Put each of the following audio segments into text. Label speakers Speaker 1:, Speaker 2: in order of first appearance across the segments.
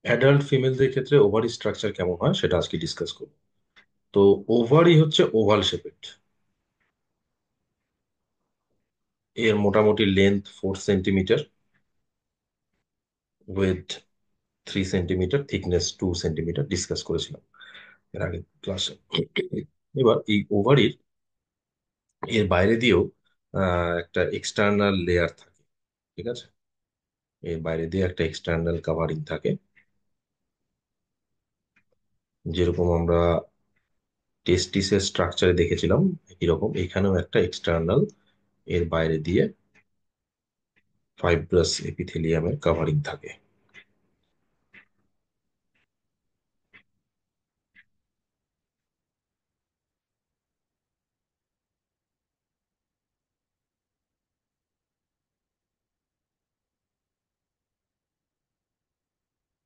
Speaker 1: Adult ফিমেলদের ক্ষেত্রে ovary structure কেমন হয় সেটা আজকে ডিসকাস করব। তো ওভারি হচ্ছে ওভাল শেপেড। এর মোটামুটি length 4 centimetre, with 3 centimetre, thickness 2 centimetre, discuss করেছিলাম এর আগে ক্লাসে। এবার এই ওভারির এর বাইরে দিয়েও একটা এক্সটার্নাল লেয়ার থাকে। ঠিক আছে, এর বাইরে দিয়ে একটা এক্সটার্নাল কাভারিং থাকে, যেরকম আমরা টেস্টিসের স্ট্রাকচারে দেখেছিলাম এরকম এখানেও একটা এক্সটার্নাল এর বাইরে দিয়ে ফাইব্রাস এপিথেলিয়ামের কাভারিং থাকে।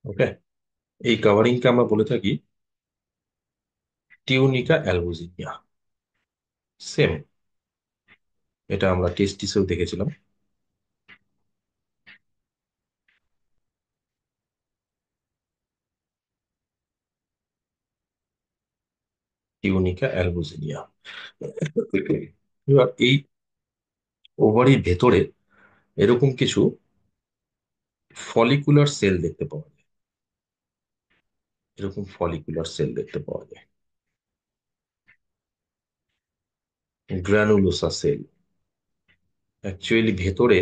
Speaker 1: ওকে, এই কাভারিংকে আমরা বলে থাকি টিউনিকা অ্যালবুজিনিয়া। সেম, এটা আমরা টেস্টিসেও দেখেছিলাম। টিউনিকা অ্যালবুজিনিয়া। এবার এই ওভারির ভেতরে এরকম কিছু ফলিকুলার সেল দেখতে পাওয়া যায়। এরকম ফলিকুলার সেল দেখতে পাওয়া যায়, গ্রানুলোসা সেল। অ্যাকচুয়ালি ভেতরে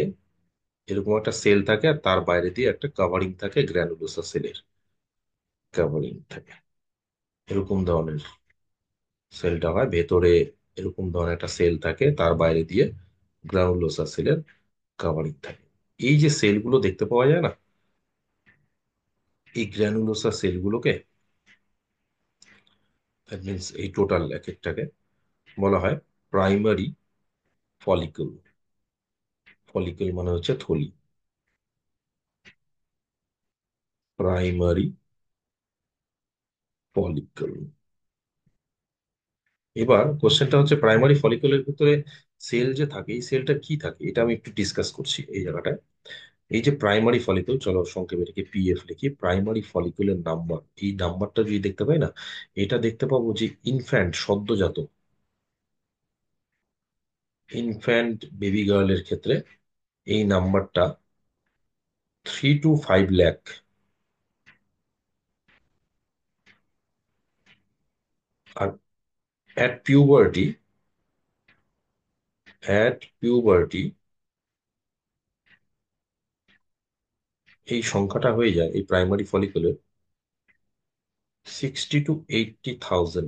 Speaker 1: এরকম একটা সেল থাকে আর তার বাইরে দিয়ে একটা কাভারিং থাকে, গ্রানুলোসা সেলের কাভারিং থাকে। এরকম ধরনের সেলটা হয় ভেতরে। এরকম ধরনের একটা সেল থাকে, তার বাইরে দিয়ে গ্রানুলোসা সেলের কাভারিং থাকে। এই যে সেলগুলো দেখতে পাওয়া যায় না, এই গ্রানুলোসা সেলগুলোকে, দ্যাট মিনস এই টোটাল এক একটাকে বলা হয় প্রাইমারি ফলিকল। ফলিকল মানে হচ্ছে থলি, প্রাইমারি ফলিকল। এবার কোশ্চেনটা হচ্ছে প্রাইমারি ফলিকলের ভিতরে সেল যে থাকে, এই সেলটা কি থাকে এটা আমি একটু ডিসকাস করছি এই জায়গাটায়। এই যে প্রাইমারি ফলিকল, চলো সংক্ষেপে এটাকে পিএফ লিখি, প্রাইমারি ফলিকুলের নাম্বার। এই নাম্বারটা যদি দেখতে পাই না, এটা দেখতে পাবো যে ইনফ্যান্ট, সদ্যজাত ইনফ্যান্ট বেবি গার্লের ক্ষেত্রে এই নাম্বারটা 3 to 5 লাখ। আর অ্যাট পিউবার্টি, অ্যাট পিউবার্টি এই সংখ্যাটা হয়ে যায় এই প্রাইমারি ফলিকুলের 60 to 80,000।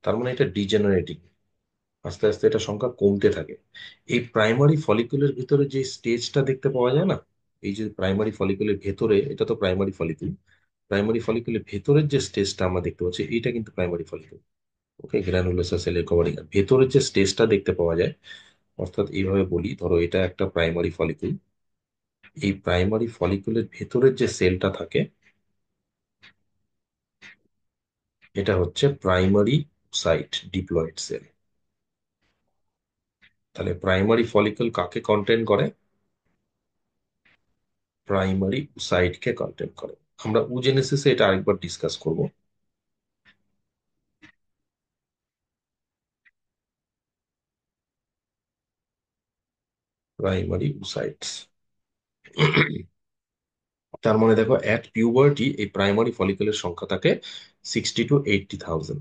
Speaker 1: তার মানে এটা ডিজেনারেটিং, আস্তে আস্তে এটা সংখ্যা কমতে থাকে। এই প্রাইমারি ফলিকুলের ভিতরে যে স্টেজটা দেখতে পাওয়া যায় না, এই যে প্রাইমারি ফলিকুলের ভেতরে, এটা তো প্রাইমারি ফলিকুল, প্রাইমারি ফলিকুলের ভেতরের যে স্টেজটা আমরা দেখতে পাচ্ছি এটা কিন্তু প্রাইমারি ফলিকুল। ওকে, গ্রানুলোসার সেলের কভারিং। আর ভেতরের যে স্টেজটা দেখতে পাওয়া যায়, অর্থাৎ এইভাবে বলি, ধরো এটা একটা প্রাইমারি ফলিকুল, এই প্রাইমারি ফলিকুলের ভেতরের যে সেলটা থাকে এটা হচ্ছে প্রাইমারি সাইট ডিপ্লয়েড সেল। তাহলে প্রাইমারি ফলিকল কাকে কন্টেন করে? প্রাইমারি সাইটকে কন্টেন করে। আমরা উজেনেসিসে এটা আরেকবার ডিসকাস করব। Primary sites. তার মানে দেখো অ্যাট পিউবার্টি এই প্রাইমারি ফলিকলের সংখ্যা থাকে 60 to 80,000।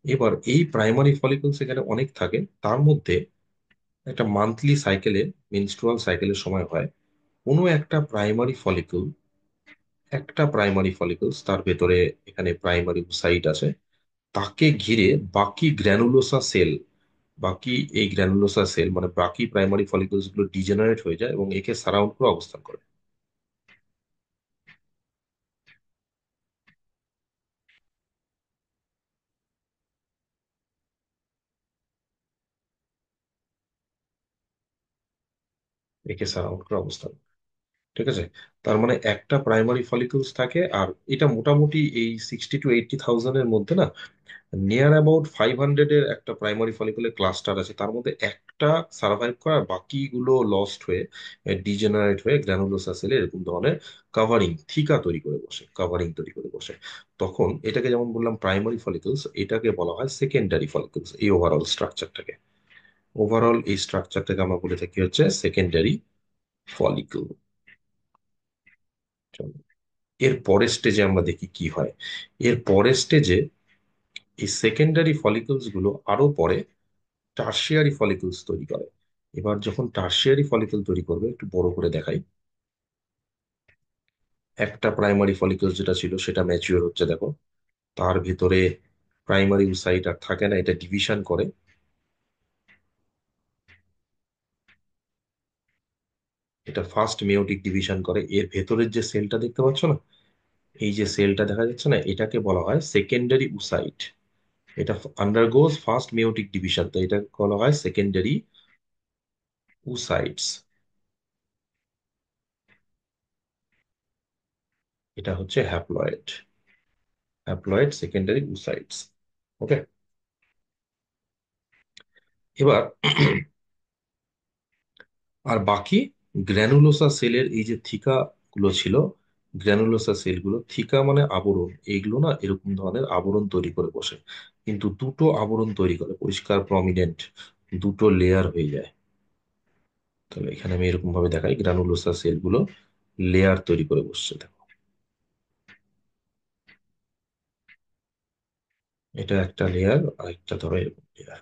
Speaker 1: এবার এই প্রাইমারি ফলিকল সেখানে অনেক থাকে, তার মধ্যে একটা মান্থলি সাইকেলে, মেনস্ট্রুয়াল সাইকেলের সময় হয় কোনো একটা প্রাইমারি ফলিকলস তার ভেতরে, এখানে প্রাইমারি সাইট আছে, তাকে ঘিরে বাকি গ্র্যানুলোসা সেল, বাকি এই গ্র্যানুলোসা সেল মানে বাকি প্রাইমারি ফলিকলস গুলো ডিজেনারেট হয়ে যায় এবং একে সারাউন্ড করে অবস্থান করে। একে সারাউন্ড করে অবস্থান, ঠিক আছে। তার মানে একটা প্রাইমারি ফলিকলস থাকে, আর এটা মোটামুটি এই 60 to 80,000 এর মধ্যে না, নিয়ার অ্যাবাউট 500 এর একটা প্রাইমারি ফলিকুলার ক্লাস্টার আছে, তার মধ্যে একটা সার্ভাইভ করে আর বাকিগুলো লস্ট হয়ে ডিজেনারেট হয়ে গ্রানুলোসা সেলে এরকম ধরনের কাভারিং থিকা তৈরি করে বসে, কাভারিং তৈরি করে বসে। তখন এটাকে যেমন বললাম প্রাইমারি ফলিকলস, এটাকে বলা হয় সেকেন্ডারি ফলিকলস। এই ওভারঅল স্ট্রাকচারটাকে, ওভারঅল এই স্ট্রাকচারটাকে আমরা বলে থাকি হচ্ছে সেকেন্ডারি ফলিকল। এর পরের স্টেজে আমরা দেখি কি হয়। এর পরের স্টেজে এই সেকেন্ডারি ফলিকলস গুলো আরো পরে টার্সিয়ারি ফলিকলস তৈরি করে। এবার যখন টার্সিয়ারি ফলিকল তৈরি করবে, একটু বড় করে দেখাই। একটা প্রাইমারি ফলিকলস যেটা ছিল সেটা ম্যাচিওর হচ্ছে, দেখো তার ভিতরে প্রাইমারি সাইট আর থাকে না, এটা ডিভিশন করে। এটা ফার্স্ট মেয়োটিক ডিভিশন করে। এর ভেতরের যে সেলটা দেখতে পাচ্ছ না, এই যে সেলটা দেখা যাচ্ছে না, এটাকে বলা হয় সেকেন্ডারি উসাইট। এটা আন্ডারগোজ ফার্স্ট মেয়োটিক ডিভিশন, তো এটা বলা হয় সেকেন্ডারি উসাইটস। এটা হচ্ছে হ্যাপ্লয়েড, হ্যাপ্লয়েড সেকেন্ডারি উসাইটস। ওকে। এবার আর বাকি গ্র্যানুলোসা সেলের এই যে থিকা গুলো ছিল, গ্র্যানুলোসা সেলগুলো, থিকা মানে আবরণ, এইগুলো না এরকম ধরনের আবরণ তৈরি করে বসে, কিন্তু দুটো আবরণ তৈরি করে পরিষ্কার প্রমিনেন্ট, দুটো লেয়ার হয়ে যায়। তাহলে এখানে আমি এরকম ভাবে দেখাই, গ্রানুলোসা সেলগুলো লেয়ার তৈরি করে বসছে, দেখো এটা একটা লেয়ার আর একটা ধরো এরকম লেয়ার।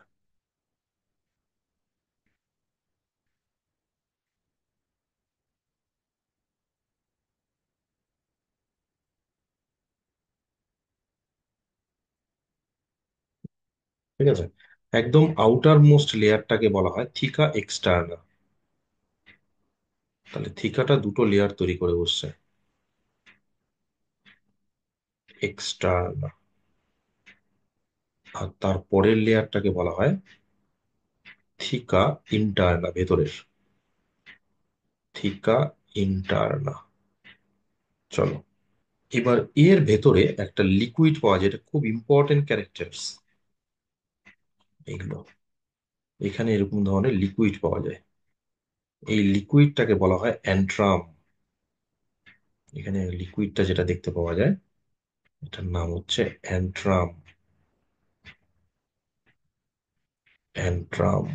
Speaker 1: ঠিক আছে, একদম আউটার মোস্ট লেয়ারটাকে বলা হয় থিকা এক্সটার্না। তাহলে থিকাটা দুটো লেয়ার তৈরি করে বসছে, এক্সটার্না। আর তার পরের লেয়ারটাকে বলা হয় থিকা ইন্টারনা, ভেতরের থিকা ইন্টারনা। চলো, এবার এর ভেতরে একটা লিকুইড পাওয়া যায়, এটা খুব ইম্পর্টেন্ট ক্যারেক্টার্স এগুলো। এখানে এরকম ধরনের লিকুইড পাওয়া যায়, এই লিকুইডটাকে বলা হয় অ্যান্ট্রাম। এখানে লিকুইডটা যেটা দেখতে পাওয়া যায়, এটার নাম হচ্ছে অ্যান্ট্রাম, অ্যান্ট্রাম।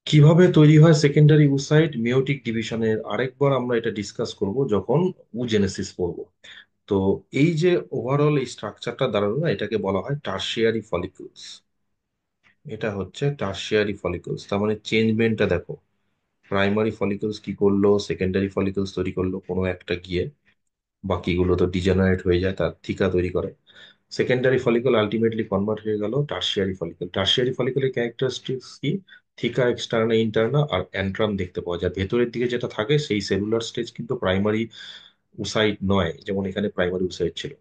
Speaker 1: কিভাবে তৈরি হয় সেকেন্ডারি উসাইট মেয়োটিক ডিভিশনের আরেকবার আমরা এটা ডিসকাস করব যখন উজেনেসিস পড়বো। তো এই যে ওভারঅল এই স্ট্রাকচারটা দাঁড়ানো না, এটাকে বলা হয় টার্সিয়ারি ফলিকুলস। এটা হচ্ছে টার্সিয়ারি ফলিকুলস, তার মানে চেঞ্জমেন্টটা দেখো, প্রাইমারি ফলিকুলস কি করলো, সেকেন্ডারি ফলিকুলস তৈরি করলো কোনো একটা গিয়ে, বাকিগুলো তো ডিজেনারেট হয়ে যায়, তার থিকা তৈরি করে। সেকেন্ডারি ফলিকল আলটিমেটলি কনভার্ট হয়ে গেল টার্সিয়ারি ফলিকল। টার্সিয়ারি ফলিকলের ক্যারেক্টারিস্টিক্স কি? থিকা এক্সটার্না ইন্টারনা আর অ্যান্ট্রাম দেখতে পাওয়া যায়। ভেতরের দিকে যেটা থাকে সেই সেলুলার স্টেজ কিন্তু প্রাইমারি উসাইট নয়, যেমন এখানে প্রাইমারি উসাইট ছিল।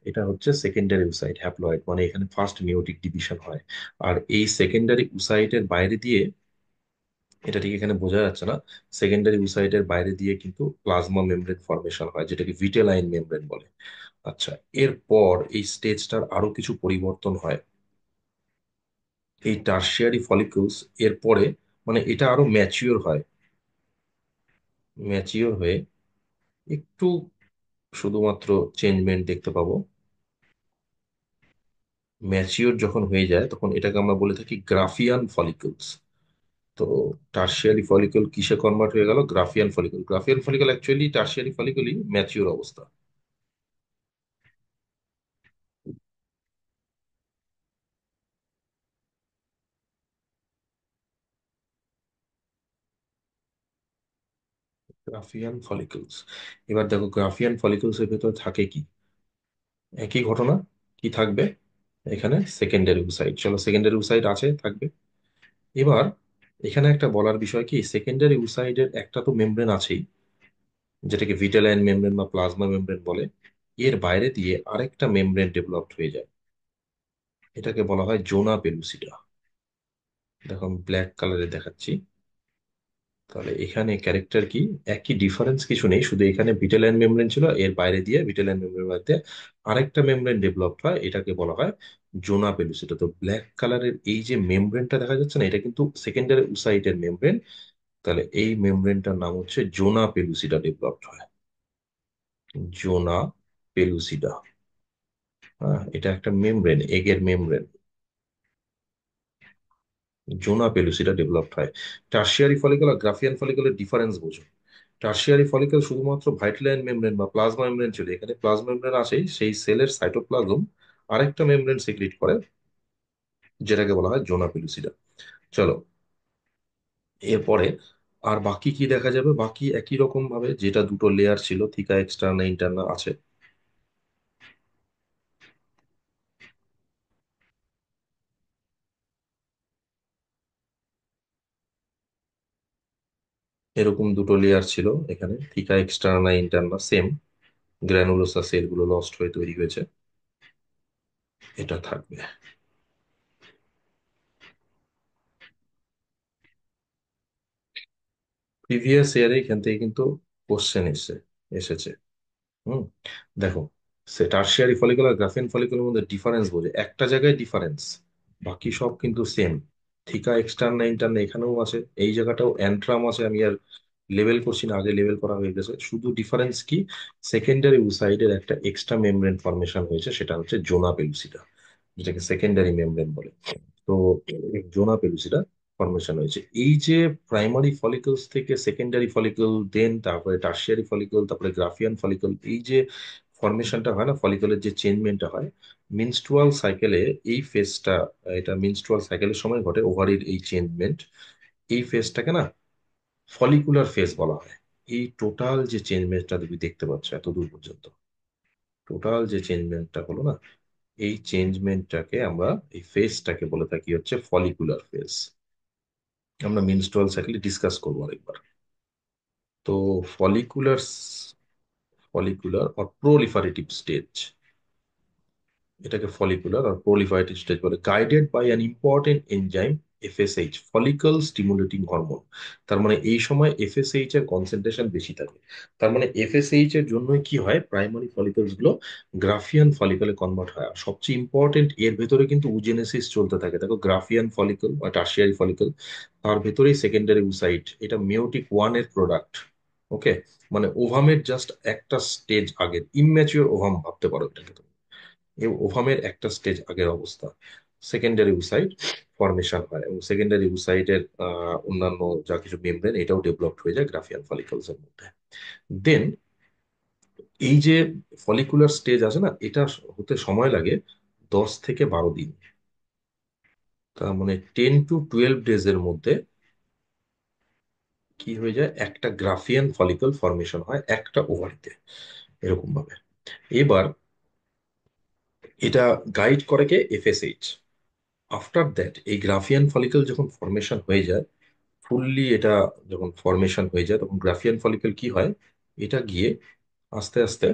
Speaker 1: এটা হচ্ছে সেকেন্ডারি উসাইট, হ্যাপ্লয়েড, মানে এখানে ফার্স্ট মিওটিক ডিভিশন হয়। আর এই সেকেন্ডারি উসাইটের বাইরে দিয়ে, এটা ঠিক এখানে বোঝা যাচ্ছে না, সেকেন্ডারি উসাইটের বাইরে দিয়ে কিন্তু প্লাজমা মেমব্রেন ফর্মেশন হয়, যেটাকে ভিটেলাইন মেমব্রেন বলে। আচ্ছা, এরপর এই স্টেজটার আরো কিছু পরিবর্তন হয়। এই টার্সিয়ারি ফলিকলস এরপরে, মানে এটা আরো ম্যাচিওর হয়, ম্যাচিওর হয়ে একটু শুধুমাত্র চেঞ্জমেন্ট দেখতে পাবো। ম্যাচিওর যখন হয়ে যায় তখন এটাকে আমরা বলে থাকি গ্রাফিয়ান ফলিকলস। তো টার্সিয়ারি ফলিকল কিসে কনভার্ট হয়ে গেল? Graafian follicle. Graafian follicle actually tertiary ফলিকলই ম্যাচিওর অবস্থা। গ্রাফিয়ান ফলিকলস, এবার দেখো গ্রাফিয়ান ফলিকলস এর ভেতরে থাকে কি? একই ঘটনা। কি থাকবে এখানে? Secondary oocyte. চলো, সেকেন্ডারি উসাইট আছে, থাকবে। এবার এখানে একটা বলার বিষয় কি, সেকেন্ডারি উসাইডের একটা তো মেমব্রেন আছেই, যেটাকে ভিটেলাইন মেমব্রেন বা প্লাজমা মেমব্রেন বলে। এর বাইরে দিয়ে আরেকটা মেমব্রেন ডেভেলপড হয়ে যায়, এটাকে বলা হয় জোনা পেলুসিডা। দেখো আমি ব্ল্যাক কালারে দেখাচ্ছি, তাহলে এখানে ক্যারেক্টার কি, একই ডিফারেন্স কিছু নেই, শুধু এখানে ভিটেলাইন মেমব্রেন ছিল, এর বাইরে দিয়ে ভিটেলাইন মেমব্রেন বাইরে দিয়ে আরেকটা মেমব্রেন ডেভেলপ হয়, এটাকে বলা হয় জোনা পেলুসিটা। তো ব্ল্যাক কালারের এই যে মেমব্রেনটা দেখা যাচ্ছে না, এটা কিন্তু সেকেন্ডারি উসাইটের মেমব্রেন। তাহলে এই মেমব্রেনটার নাম হচ্ছে জোনা পেলুসিডা ডেভেলপড হয়। জোনা পেলুসিডা। হ্যাঁ, এটা একটা মেমব্রেন, এগের মেমব্রেন। জোনা পেলুসিডা ডেভেলপড হয়। টার্সিয়ারি ফলিকল আর গ্রাফিয়ান ফলিকলের ডিফারেন্স বোঝো। টার্সিয়ারি ফলিকল শুধুমাত্র ভাইটালাইন মেমব্রেন বা প্লাজমা মেমব্রেন ছিল, এখানে প্লাজমা মেমব্রেন আসেই সেই সেলের সাইটোপ্লাজম আরেকটা মেমব্রেন সিক্রিট করে, যেটাকে বলা হয় জোনা পেলুসিডা। চলো, এরপরে আর বাকি কি দেখা যাবে, বাকি একই রকম ভাবে যেটা দুটো লেয়ার ছিল, থিকা এক্সটার্না ইন্টারনা আছে। এরকম দুটো লেয়ার ছিল এখানে, থিকা এক্সটার্না ইন্টারনা সেম, গ্র্যানুলোসা সেলগুলো লস্ট হয়ে তৈরি হয়েছে, এটা থাকবে। প্রিভিয়াস ইয়ারে এখান থেকে কিন্তু কোশ্চেন এসেছে। হুম, দেখো, সে টার্সিয়ারি ফলিকুল আর গ্রাফিয়ান ফলিকুলের মধ্যে ডিফারেন্স বোঝে, একটা জায়গায় ডিফারেন্স, বাকি সব কিন্তু সেম। থিকা এক্সটার্না ইন্টারনা এখানেও আছে, এই জায়গাটাও অ্যান্ট্রাম আছে, আমি আর লেভেল করছি না, আগে লেভেল করা হয়ে গেছে। শুধু ডিফারেন্স কি, সেকেন্ডারি উসাইডের একটা এক্সট্রা মেমব্রেন ফর্মেশন হয়েছে, সেটা হচ্ছে জোনা পেলুসিডা, যেটাকে সেকেন্ডারি মেমব্রেন বলে। তো জোনা পেলুসিডা ফর্মেশন হয়েছে। এই যে প্রাইমারি ফলিকলস থেকে সেকেন্ডারি ফলিকল, দেন তারপরে টার্সিয়ারি ফলিকল, তারপরে গ্রাফিয়ান ফলিকল, এই যে ফর্মেশনটা হয় না, ফলিকলের যে চেঞ্জমেন্টটা হয় মিনস্ট্রুয়াল সাইকেলে, এই ফেজটা, এটা মিনস্ট্রুয়াল সাইকেলের সময় ঘটে, ওভারির এই চেঞ্জমেন্ট, এই ফেজটাকে না ফলিকুলার ফেজ বলা হয়। এই টোটাল যে চেঞ্জমেন্টটা তুমি দেখতে পাচ্ছ এত দূর পর্যন্ত, টোটাল যে চেঞ্জমেন্টটা হলো না, এই চেঞ্জমেন্টটাকে আমরা, এই ফেজটাকে বলে থাকি হচ্ছে ফলিকুলার ফেজ। আমরা মেনস্ট্রুয়াল সাইকেলে ডিসকাস করবো আরেকবার। তো follicular, follicular or proliferative stage, এটাকে ফলিকুলার আর প্রোলিফারেটিভ স্টেজ বলে, guided by an important enzyme FSH, follicle stimulating hormone. তার মানে এই সময় এফএসএইচ এর কনসেন্ট্রেশন বেশি থাকে। তার মানে এফএসএইচ এর জন্য কি হয়, প্রাইমারি ফলিকলস গুলো গ্রাফিয়ান ফলিকলে কনভার্ট হয়। আর সবচেয়ে ইম্পর্টেন্ট, এর ভেতরে কিন্তু উজেনেসিস চলতে থাকে। দেখো, গ্রাফিয়ান ফলিকল বা টার্সিয়ারি ফলিকল, তার ভেতরেই সেকেন্ডারি উসাইট, এটা মেয়োটিক ওয়ান এর প্রোডাক্ট। ওকে, মানে ওভামের জাস্ট একটা স্টেজ আগের, ইম্যাচিওর ওভাম ভাবতে পারো এটাকে তুমি। এই ওভামের একটা স্টেজ আগের অবস্থা, সেকেন্ডারি উসাইট ফর্মেশন হয়, এবং সেকেন্ডারি উসাইটের অন্যান্য যা কিছু মেমব্রেন, এটাও ডেভেলপড হয়ে যায় গ্রাফিয়ান ফলিকলস এর মধ্যে। দেন এই যে ফলিকুলার স্টেজ আছে না, এটা হতে সময় লাগে 10 থেকে 12 দিন। তার মানে 10 to 12 ডেজ এর মধ্যে কি হয়ে যায়, একটা গ্রাফিয়ান ফলিকল ফর্মেশন হয় একটা ওভারিতে, এরকম ভাবে। এবার এটা গাইড করে কে, এফএসএইচ। আফটার দ্যাট এই গ্রাফিয়ান ফলিকল যখন ফর্মেশন হয়ে যায়, ফুললি এটা যখন ফর্মেশন হয়ে যায়, তখন গ্রাফিয়ান ফলিকল কি হয়, এটা গিয়ে আস্তে আস্তে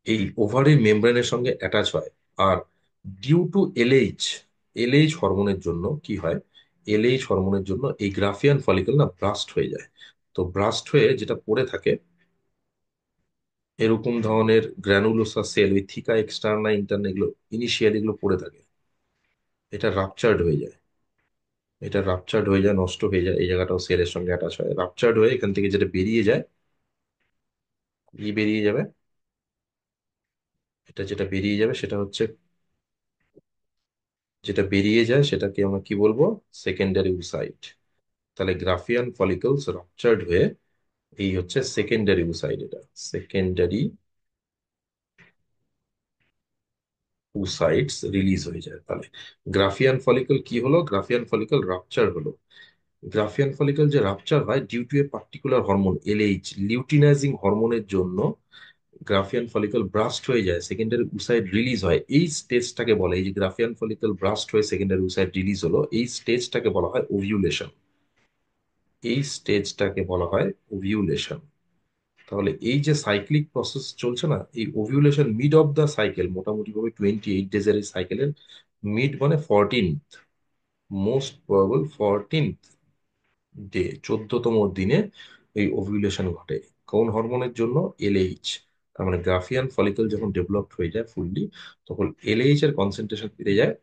Speaker 1: এই ওভারির মেমব্রেনের সঙ্গে অ্যাটাচ হয়। আর ডিউ টু এলএইচ, এলএইচ হরমোনের জন্য কি হয়, এলএইচ হরমোনের জন্য এই গ্রাফিয়ান ফলিকল না ব্রাস্ট হয়ে যায়। তো ব্রাস্ট হয়ে যেটা পড়ে থাকে, এরকম ধরনের গ্র্যানুলোসা সেল, ওই থিকা এক্সটার্না ইন্টারনা, এগুলো ইনিশিয়ালি এগুলো পড়ে থাকে, এটা রাপচার্ড হয়ে যায়। এটা রাপচার্ড হয়ে যায়, নষ্ট হয়ে যায়, এই জায়গাটাও সেলের সঙ্গে অ্যাটাচ হয়, রাপচার্ড হয়ে এখান থেকে যেটা বেরিয়ে যায়, কি বেরিয়ে যাবে, এটা যেটা বেরিয়ে যাবে সেটা হচ্ছে, যেটা বেরিয়ে যায় সেটাকে আমরা কি বলবো, সেকেন্ডারি উসাইট। তাহলে গ্রাফিয়ান ফলিকলস রাপচার্ড হয়ে এই হচ্ছে সেকেন্ডারি উসাইট, এটা সেকেন্ডারি উসাইটস রিলিজ হয়ে যায়। তাহলে গ্রাফিয়ান ফলিকল কি হলো, গ্রাফিয়ান ফলিকল রাপচার হলো। গ্রাফিয়ান ফলিকল যে রাপচার হয় due to a particular hormone LH, luteinizing হরমোনের জন্য গ্রাফিয়ান ফলিকল ব্রাস্ট হয়ে যায়, সেকেন্ডারি উসাইড রিলিজ হয়। এই স্টেজটাকে বলে, এই যে গ্রাফিয়ান ফলিকল ব্রাস্ট হয়ে সেকেন্ডারি উসাইড রিলিজ হলো, এই স্টেজটাকে বলা হয় ওভিউলেশন। এই স্টেজটাকে বলা হয় ওভিউলেশন। তাহলে এই যে সাইক্লিক প্রসেস চলছে না, এই ovulation mid of the cycle, মোটামুটি ভাবে 28 ডেজের এই সাইকেলের মিড মানে 14th, মোস্ট প্রবাবল 14th চোদ্দতম দিনে এই ওভিউলেশন ঘটে। কোন হরমোনের জন্য? এলএইচ। তার মানে গ্রাফিয়ান ফলিকল যখন ডেভেলপড হয়ে যায় ফুললি, তখন এলএইচ এর কনসেন্ট্রেশন বেড়ে যায়।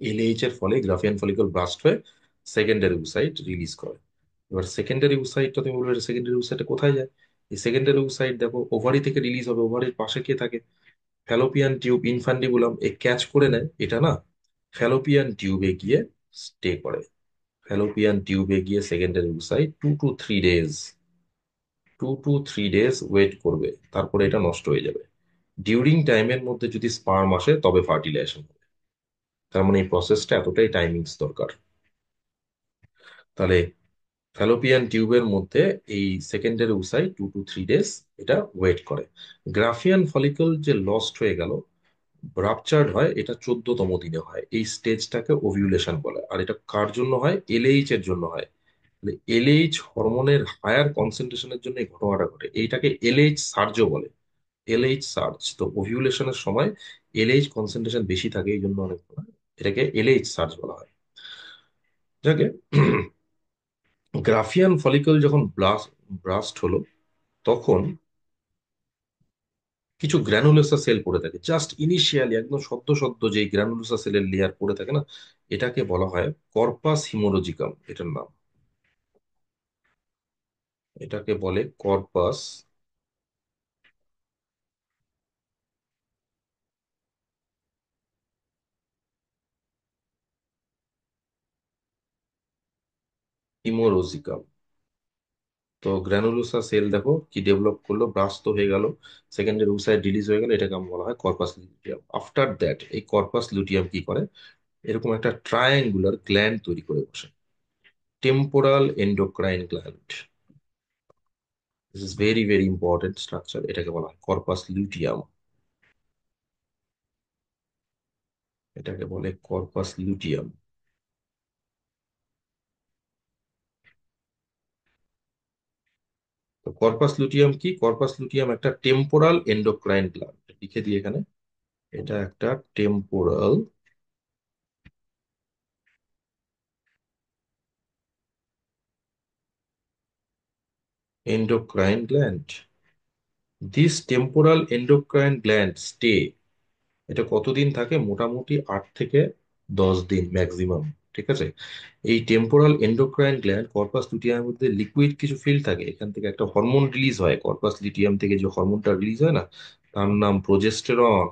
Speaker 1: এলএইচ এর ফলে গ্রাফিয়ান ফলিকল ব্রাস্ট হয়ে সেকেন্ডারি ওসাইট রিলিজ করে। এবার সেকেন্ডারি ওসাইটটা তুমি বলবে সেকেন্ডারি ওসাইটে কোথায় যায়? এই সেকেন্ডারি ওসাইট দেখো ওভারি থেকে রিলিজ হবে। ওভারির পাশে কে থাকে? ফ্যালোপিয়ান টিউব ইনফান্ডিবুলাম এ ক্যাচ করে নেয় এটা না, ফ্যালোপিয়ান টিউবে গিয়ে স্টে করে। ফ্যালোপিয়ান টিউবে গিয়ে secondary oocyte 2 to 3 days wait করবে, তারপরে এটা নষ্ট হয়ে যাবে। ডিউরিং টাইমের মধ্যে যদি স্পার্ম আসে তবে ফার্টিলাইজেশন হবে। তার মানে এই প্রসেসটা এতটাই টাইমিংস দরকার। তাহলে ফ্যালোপিয়ান টিউবের মধ্যে এই সেকেন্ডারি ওসাইট 2 to 3 ডেজ এটা ওয়েট করে। গ্রাফিয়ান ফলিকল যে লস্ট হয়ে গেল, রাপচার্ড হয়, এটা 14তম দিনে হয়। এই স্টেজটাকে ওভিউলেশন বলে। আর এটা কার জন্য হয়? এলএইচ এর জন্য হয়। এলএইচ হরমোনের হায়ার কনসেন্ট্রেশনের জন্য এই ঘটনাটা ঘটে। এইটাকে এলএইচ সার্জও বলে। এলএইচ সার্জ তো ওভিউলেশনের সময় এলএইচ কনসেন্ট্রেশন বেশি থাকে, এই জন্য অনেক সময় এটাকে এলএইচ সার্জ বলা হয়। যাকে গ্রাফিয়ান ফলিকল যখন ব্রাস্ট হলো, তখন কিছু গ্র্যানুলোসা সেল পড়ে থাকে জাস্ট ইনিশিয়ালি, একদম সদ্য সদ্য যে গ্র্যানুলোসা সেলের লেয়ার পড়ে থাকে না, এটাকে বলা হয় কর্পাস হিমোলজিকাম, এটার নাম। এটাকে বলে কর্পাস হিমোরোজিকাম। তো গ্র্যানুলোসা সেল দেখো কি ডেভেলপ করলো, ব্রাস্ট তো হয়ে গেল, সেকেন্ডারি ওসাইট রিলিজ হয়ে গেল, এটাকে আমরা বলা হয় কর্পাস লুটিয়াম। আফটার দ্যাট এই কর্পাস লুটিয়াম কি করে? এরকম একটা ট্রায়াঙ্গুলার গ্ল্যান্ড তৈরি করে বসে, temporal endocrine gland. This is very very important structure, এটাকে বলা হয় কর্পাস লুটিয়াম। এটাকে বলে কর্পাস লুটিয়াম। তো কর্পাস লুটিয়াম কি? কর্পাস লুটিয়াম একটা টেম্পোরাল এন্ডোক্রাইন গ্ল্যান্ড, লিখে দিই এখানে। এটা একটা temporal endocrine gland. This temporal endocrine gland stay, এটা কতদিন থাকে? মোটামুটি 8 থেকে 10 দিন ম্যাক্সিমাম। ঠিক আছে। এই টেম্পোরাল এন্ডোক্রাইন গ্ল্যান্ড কর্পাস লুটিয়ামের মধ্যে লিকুইড কিছু ফিল্ড থাকে, এখান থেকে একটা হরমোন রিলিজ হয়। কর্পাস লিটিয়াম থেকে যে হরমোনটা রিলিজ হয় না, তার নাম প্রোজেস্টেরন।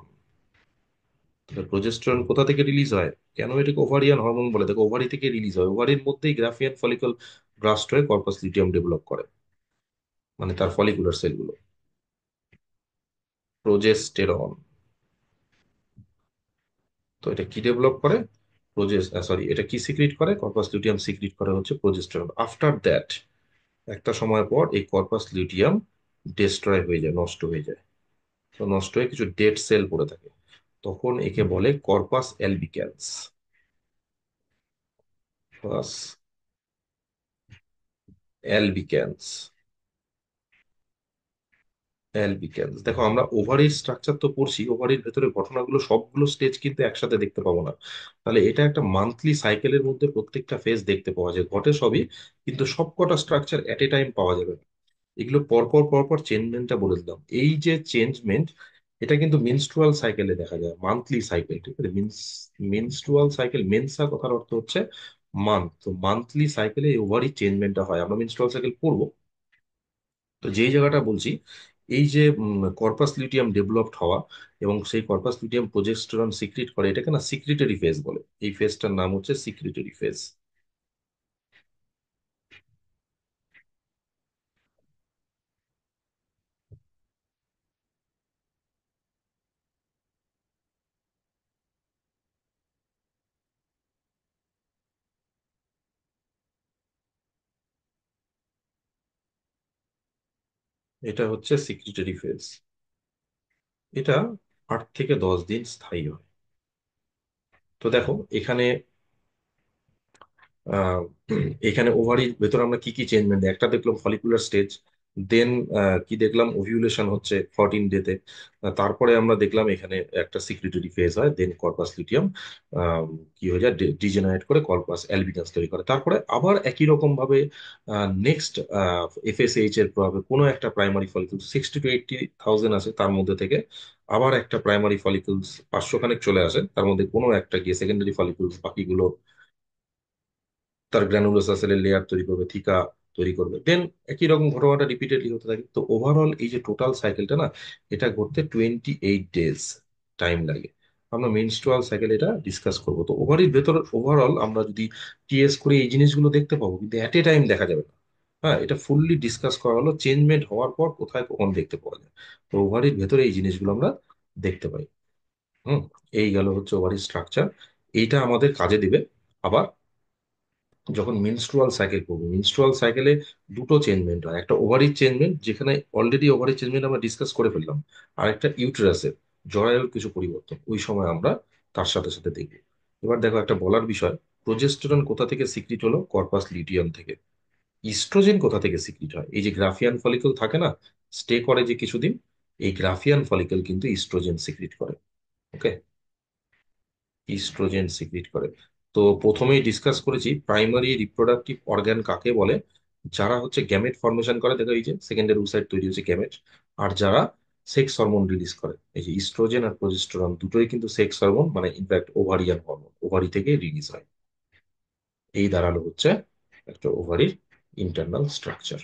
Speaker 1: প্রোজেস্টেরন কোথা থেকে রিলিজ হয়? কেন এটাকে ওভারিয়ান হরমোন বলে? দেখো ওভারি থেকে রিলিজ হয়। ওভারির মধ্যেই গ্রাফিয়ান ফলিকল ব্রাস্ট হয়ে কর্পাস লিটিয়াম ডেভেলপ করে, মানে তার ফলিকুলার সেলগুলো। প্রোজেস্টেরন। তো এটা কি ডেভেলপ করে? সরি, এটা কি সিক্রিট করে? কর্পাস লিউটিয়াম সিক্রিট করে হচ্ছে প্রোজেস্টেরন। আফটার দ্যাট একটা সময় পর এই কর্পাস লিউটিয়াম ডিস্ট্রয় হয়ে যায়, নষ্ট হয়ে যায়। তো নষ্ট হয়ে কিছু ডেড সেল পড়ে থাকে, তখন একে বলে কর্পাস অ্যালবিক্যান্স। কর্পাস অ্যালবিক্যান্স। অ্যালবিক্যান্স। দেখো আমরা ওভারির স্ট্রাকচার তো পড়ছি, ওভারির ভেতরে ঘটনাগুলো সবগুলো স্টেজ কিন্তু একসাথে দেখতে পাবো না। তাহলে এটা একটা মান্থলি সাইকেলের মধ্যে প্রত্যেকটা ফেজ দেখতে পাওয়া যায়, ঘটে সবই, কিন্তু সবকটা স্ট্রাকচার এট এ টাইম পাওয়া যাবে না। এগুলো পরপর পরপর চেঞ্জমেন্টটা বলে দিলাম। এই যে চেঞ্জমেন্ট, এটা কিন্তু মিনস্ট্রুয়াল সাইকেলে দেখা যায়, মান্থলি সাইকেল। ঠিক আছে। মিনস্ট্রুয়াল সাইকেল, মেনসা কথার অর্থ হচ্ছে মান্থ। তো মান্থলি সাইকেলে এই ওভারি চেঞ্জমেন্টটা হয়, আমরা মিনস্ট্রুয়াল সাইকেল পড়বো। তো যেই জায়গাটা বলছি, এই যে কর্পাস লিউটিয়াম ডেভেলপড হওয়া এবং সেই কর্পাস লিউটিয়াম প্রোজেস্টেরন সিক্রিট করে, এটাকে না সিক্রিটরি ফেজ বলে। এই ফেজটার নাম হচ্ছে সিক্রিটরি ফেজ। এটা হচ্ছে সিক্রিটরি ফেজ। এটা 8 থেকে 10 দিন স্থায়ী হয়। তো দেখো এখানে আহ এখানে ওভারির ভেতরে আমরা কি কি চেঞ্জমেন্ট, একটা দেখলাম ফলিকুলার স্টেজ, দেন কি দেখলাম, ওভিউলেশন হচ্ছে 14 ডেতে। তারপরে আমরা দেখলাম এখানে একটা সিক্রিটরি ফেজ হয়, দেন কর্পাস লিটিয়াম কি হয়ে যায়, ডিজেনারেট করে কর্পাস অ্যালবিনাস তৈরি করে। তারপরে আবার একই রকম ভাবে নেক্সট এফএসএইচ এর প্রভাবে কোনো একটা প্রাইমারি ফলিকুল 60 to 80,000 আছে, তার মধ্যে থেকে আবার একটা প্রাইমারি ফলিকুলস 500 খানেক চলে আসে, তার মধ্যে কোনো একটা গিয়ে সেকেন্ডারি ফলিকুলস, বাকিগুলো তার গ্রানুলোসার সেলের লেয়ার তৈরি করবে, থিকা তৈরি করবে। দেন একই রকম ঘটনাটা রিপিটেডলি হতে থাকে। তো ওভারঅল এই যে টোটাল সাইকেলটা না, এটা করতে 28 ডেজ টাইম লাগে। আমরা মেনস্ট্রুয়াল সাইকেল এটা ডিসকাস করবো। তো ওভারির ভেতরে ওভারঅল আমরা যদি টিএস করে এই জিনিসগুলো দেখতে পাবো, কিন্তু অ্যাট এ টাইম দেখা যাবে না। হ্যাঁ, এটা ফুললি ডিসকাস করা হলো চেঞ্জমেন্ট হওয়ার পর কোথায় কখন দেখতে পাওয়া যায়। তো ওভারির ভেতরে এই জিনিসগুলো আমরা দেখতে পাই। হুম। এই গেল হচ্ছে ওভারির স্ট্রাকচার। এইটা আমাদের কাজে দিবে আবার যখন মেনস্ট্রুয়াল সাইকেল করবো। মেনস্ট্রুয়াল সাইকেলে দুটো চেঞ্জমেন্ট হয়, একটা ওভারির চেঞ্জমেন্ট যেখানে অলরেডি ওভারির চেঞ্জমেন্ট আমরা ডিসকাস করে ফেললাম, আর একটা ইউটেরাসের জরায়ুর কিছু পরিবর্তন ওই সময় আমরা তার সাথে সাথে দেখব। এবার দেখো, একটা বলার বিষয়, প্রোজেস্টেরন কোথা থেকে সিক্রিট হলো? কর্পাস লিটিয়াম থেকে। ইস্ট্রোজেন কোথা থেকে সিক্রিট হয়? এই যে গ্রাফিয়ান ফলিকল থাকে না, স্টে করে যে কিছুদিন, এই গ্রাফিয়ান ফলিকল কিন্তু ইস্ট্রোজেন সিক্রিট করে। ওকে, ইস্ট্রোজেন সিক্রিট করে। তো প্রথমেই ডিসকাস করেছি প্রাইমারি রিপ্রোডাক্টিভ অর্গান কাকে বলে। যারা হচ্ছে গ্যামেট ফর্মেশন করে, দেখো এই যে সেকেন্ডারি ওসাইট তৈরি হচ্ছে গ্যামেট। আর যারা সেক্স হরমোন রিলিজ করে, এই যে ইস্ট্রোজেন আর প্রজেস্টেরন দুটোই কিন্তু সেক্স হরমোন, মানে ইনফ্যাক্ট ওভারিয়ান হরমোন, ওভারি থেকে রিলিজ হয়। এই দাঁড়ালো হচ্ছে একটা ওভারির ইন্টারনাল স্ট্রাকচার।